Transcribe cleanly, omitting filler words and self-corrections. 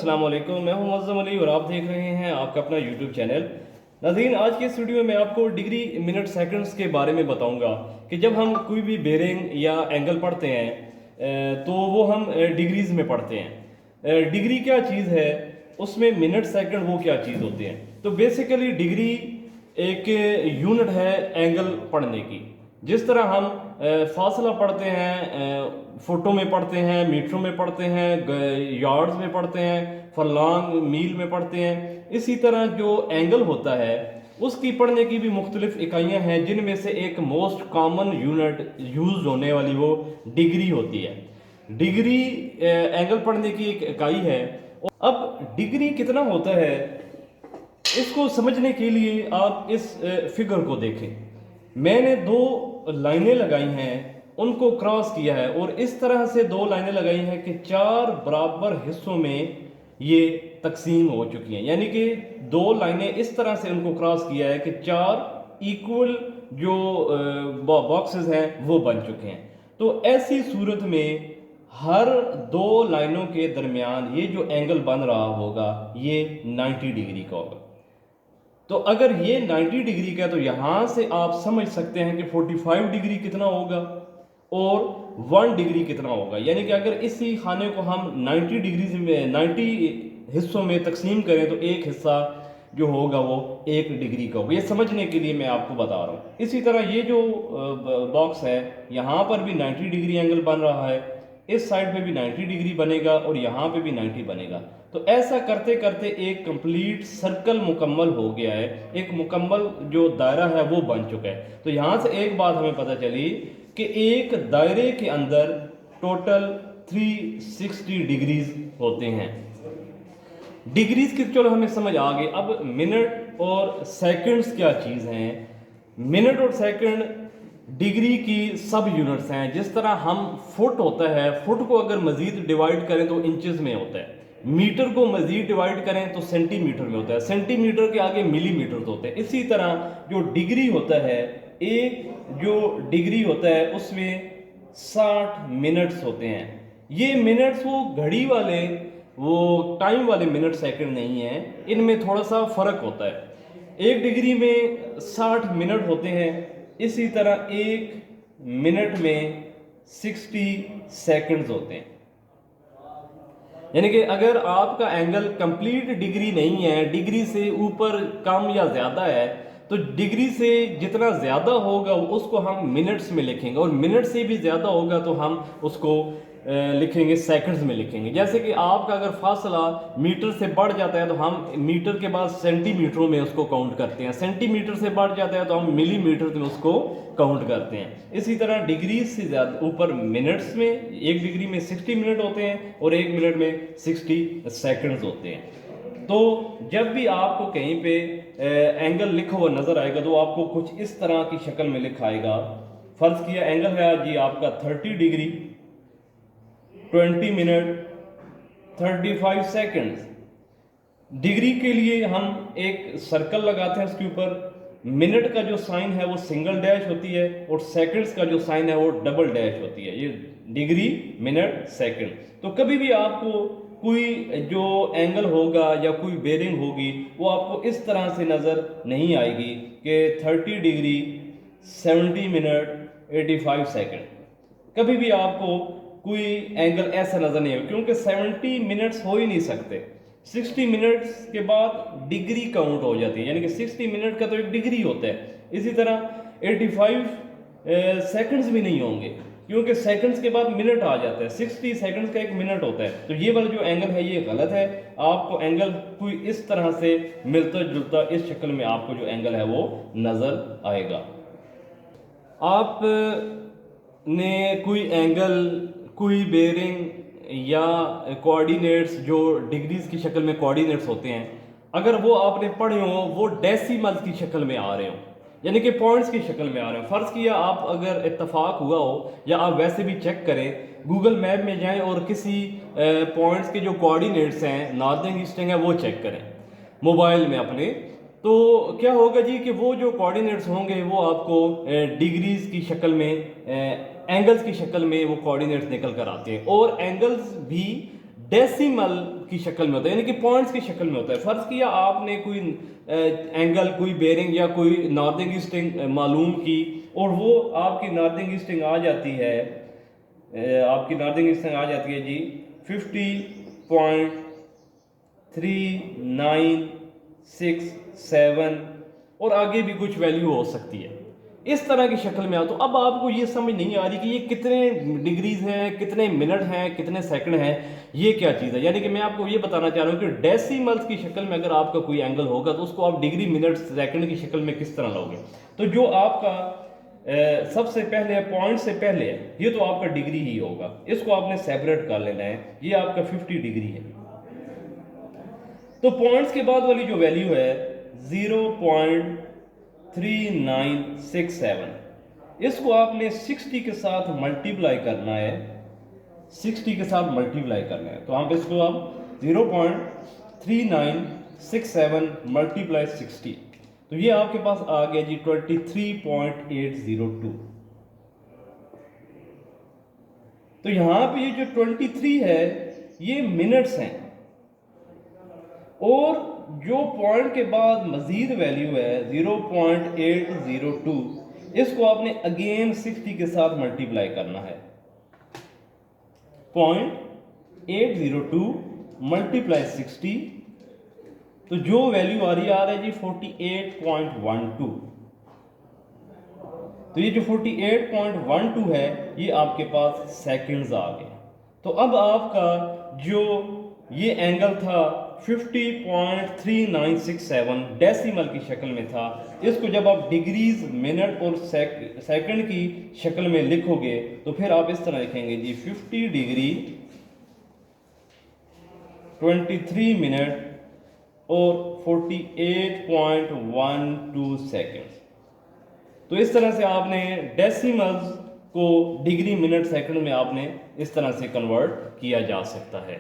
अस्सलाम वालेकुम। मैं हूं मुअज़्ज़म अली और आप देख रहे हैं आपका अपना यूट्यूब चैनल। नाज़रीन, आज के इस वीडियो में मैं आपको डिग्री मिनट सेकंड्स के बारे में बताऊंगा कि जब हम कोई भी बेरिंग या एंगल पढ़ते हैं तो वो हम डिग्रीज में पढ़ते हैं। डिग्री क्या चीज़ है, उसमें मिनट सेकंड वो क्या चीज़ होते हैं। तो बेसिकली डिग्री एक यूनिट है एंगल पढ़ने की। जिस तरह हम फासला पढ़ते हैं, फुटों में पढ़ते हैं, मीटरों में पढ़ते हैं, यार्ड्स में पढ़ते हैं, फरलांग मील में पढ़ते हैं, इसी तरह जो एंगल होता है उसकी पढ़ने की भी मुख्तलिफ इकाइयाँ हैं, जिनमें से एक मोस्ट कॉमन यूनिट यूज होने वाली वो डिग्री होती है। डिग्री एंगल पढ़ने की एक इकाई है। अब डिग्री कितना होता है, इसको समझने के लिए आप इस फिगर को देखें। मैंने दो लाइनें लगाई हैं, उनको क्रॉस किया है और इस तरह से दो लाइनें लगाई हैं कि चार बराबर हिस्सों में ये तकसीम हो चुकी हैं। यानी कि दो लाइनें इस तरह से उनको क्रॉस किया है कि चार इक्वल जो बॉक्सेस हैं वो बन चुके हैं। तो ऐसी सूरत में हर दो लाइनों के दरमियान ये जो एंगल बन रहा होगा ये 90 डिग्री का होगा। तो अगर ये 90 डिग्री का है तो यहां से आप समझ सकते हैं कि 45 डिग्री कितना होगा और 1 डिग्री कितना होगा। यानी कि अगर इसी खाने को हम 90 डिग्री में 90 हिस्सों में तकसीम करें तो एक हिस्सा जो होगा वो 1 डिग्री का होगा। ये समझने के लिए मैं आपको बता रहा हूँ। इसी तरह ये जो बॉक्स है यहाँ पर भी 90 डिग्री एंगल बन रहा है, इस साइड पे भी 90 डिग्री बनेगा और यहाँ पे भी 90 बनेगा। तो ऐसा करते करते एक कंप्लीट सर्कल मुकम्मल हो गया है, एक मुकम्मल जो दायरा है वो बन चुका है। तो यहाँ से एक बात हमें पता चली कि एक दायरे के अंदर टोटल 360 डिग्रीज होते हैं। डिग्रीज की चलो हमें समझ आ गई। अब मिनट और सेकंड्स क्या चीज़ हैं। मिनट और सेकंड डिग्री की सब यूनिट्स हैं। जिस तरह हम फुट होता है, फुट को अगर मजीद डिवाइड करें तो इंचेस में होता है, मीटर को मजीद डिवाइड करें तो सेंटीमीटर में होता है, सेंटीमीटर के आगे मिलीमीटर होते हैं। इसी तरह जो डिग्री होता है, एक जो डिग्री होता है उसमें 60 मिनट्स होते हैं। ये मिनट्स वो घड़ी वाले, वो टाइम वाले मिनट सेकंड नहीं है, इनमें थोड़ा सा फर्क होता है। एक डिग्री में 60 मिनट होते हैं, इसी तरह एक मिनट में 60 सेकंड्स होते हैं। यानी कि अगर आपका एंगल कंप्लीट डिग्री नहीं है, डिग्री से ऊपर कम या ज़्यादा है, तो डिग्री से जितना ज़्यादा होगा उसको हम मिनट्स में लिखेंगे और मिनट से भी ज़्यादा होगा तो हम उसको लिखेंगे सेकंड्स में लिखेंगे। जैसे कि आपका अगर फासला मीटर से बढ़ जाता है तो हम मीटर के बाद सेंटीमीटरों में उसको काउंट करते हैं, सेंटीमीटर से बढ़ जाता है तो हम मिलीमीटर में उसको काउंट करते हैं। इसी तरह डिग्री से ज़्यादा ऊपर मिनट्स में, एक डिग्री में 60 मिनट होते हैं और एक मिनट में 60 सेकंड्स होते हैं। तो जब भी आपको कहीं पे एंगल लिखा हुआ नज़र आएगा तो आपको कुछ इस तरह की शक्ल में लिखा आएगा। फर्ज किया एंगल है जी आपका 30 डिग्री, 20 मिनट 35 सेकंड्स। डिग्री के लिए हम एक सर्कल लगाते हैं, उसके ऊपर मिनट का जो साइन है वो सिंगल डैश होती है और सेकंड्स का जो साइन है वो डबल डैश होती है। ये डिग्री, मिनट, सेकंड। तो कभी भी आपको कोई जो एंगल होगा या कोई बेरिंग होगी वो आपको इस तरह से नज़र नहीं आएगी कि 30 डिग्री 70 मिनट 85 सेकंड। कभी भी आपको कोई एंगल ऐसा नज़र नहीं आएगा, क्योंकि 70 मिनट्स हो ही नहीं सकते। 60 मिनट्स के बाद डिग्री काउंट हो जाती है, यानी कि 60 मिनट का तो एक डिग्री होता है। इसी तरह 85 सेकंड्स भी नहीं होंगे, क्योंकि सेकंड्स के बाद मिनट आ जाता है। 60 सेकंड्स का एक मिनट होता है। तो ये वाला जो एंगल है ये गलत है। आपको एंगल कोई इस तरह से मिलता जुलता इस शक्ल में आपको जो एंगल है वो नज़र आएगा। आप ने कोई एंगल, कोई बेरिंग या कोऑर्डिनेट्स जो डिग्रीज की शक्ल में कोऑर्डिनेट्स होते हैं, अगर वो आपने पढ़े हो, वो डेसिमल्स की शक्ल में आ रहे हो, यानी कि पॉइंट्स की शक्ल में आ रहे हो। फ़र्ज़ किया आप अगर इत्तफाक हुआ हो या आप वैसे भी चेक करें, गूगल मैप में जाएं और किसी पॉइंट्स के जो कोऑर्डिनेट्स हैं, नॉर्दर्न ईस्टर्न है, वो चेक करें मोबाइल में अपने। तो क्या होगा जी कि वो जो कोऑर्डिनेट्स होंगे वो आपको डिग्रीज की शक्ल में, एंगल्स की शक्ल में वो कोऑर्डिनेट्स निकल कर आते हैं। और एंगल्स भी डेसिमल की शक्ल में होता है, यानी कि पॉइंट्स की शक्ल में होता है। फर्ज किया आपने कोई एंगल, कोई बेरिंग या कोई नॉर्दिंग ईस्टिंग मालूम की, और वो आपकी नॉर्दिंग ईस्टिंग आ जाती है, आपकी नॉर्दिंग ईस्टिंग आ जाती है जी 50.3967, और आगे भी कुछ वैल्यू हो सकती है। इस तरह की शक्ल में आ, तो अब आपको ये समझ नहीं आ रही कि ये कितने डिग्रीज हैं, कितने मिनट हैं, कितने सेकंड हैं, ये क्या चीज़ है। यानी कि मैं आपको ये बताना चाह रहा हूँ कि डेसिमल्स की शक्ल में अगर आपका कोई एंगल होगा तो उसको आप डिग्री मिनट सेकंड की शक्ल में किस तरह लोगे। तो जो आपका सबसे पहले है, पॉइंट से पहले है, ये तो आपका डिग्री ही होगा, इसको आपने सेपरेट कर लेना है, ये आपका 50 डिग्री है। तो पॉइंट्स के बाद वाली जो वैल्यू है 0.3967, इसको आपने 60 के साथ मल्टीप्लाई करना है, 60 के साथ मल्टीप्लाई करना है। तो हम इसको आप 0.3967 मल्टीप्लाई 60, तो ये आपके पास आ गया जी 23.802। तो यहां पे ये जो 23 है ये मिनट्स हैं, और जो पॉइंट के बाद मजीद वैल्यू है 0.802, इसको आपने अगेन 60 के साथ मल्टीप्लाई करना है। 0.802 मल्टीप्लाई 60, तो जो वैल्यू आ रही है जी 48.12। तो ये जो 48.12 है ये आपके पास सेकंड्स आ गए। तो अब आपका जो ये एंगल था 50.3967 डेसिमल की शक्ल में था, इसको जब आप डिग्रीज, मिनट और सेकंड की शक्ल में लिखोगे तो फिर आप इस तरह लिखेंगे जी 50 डिग्री 23 मिनट और 48.12 सेकेंड। तो इस तरह से आपने डेसिमल्स को डिग्री, मिनट, सेकंड में आपने इस तरह से कन्वर्ट किया जा सकता है।